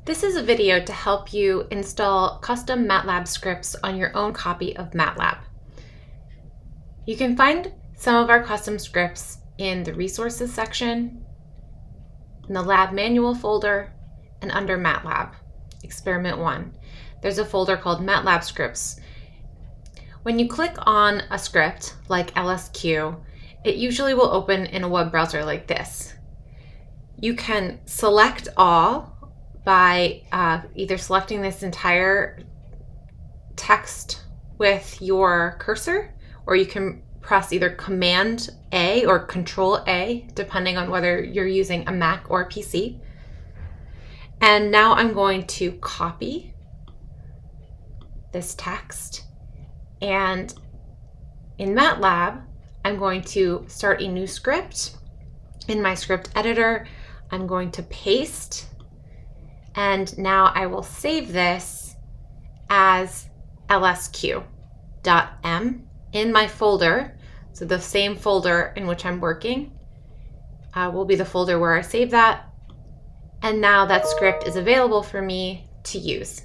This is a video to help you install custom Matlab scripts on your own copy of Matlab. You can find some of our custom scripts in the resources section, in the lab manual folder, and under Matlab, experiment 1. There's a folder called Matlab scripts. When you click on a script like LSQ, it usually will open in a web browser like this. You can select all by either selecting this entire text with your cursor, or you can press either Command A or Control A, depending on whether you're using a Mac or a PC. And now I'm going to copy this text, and in Matlab, I'm going to start a new script. In my script editor, I'm going to paste, and now I will save this as lsq.m in my folder. So the same folder in which I'm working will be the folder where I save that. And now that script is available for me to use.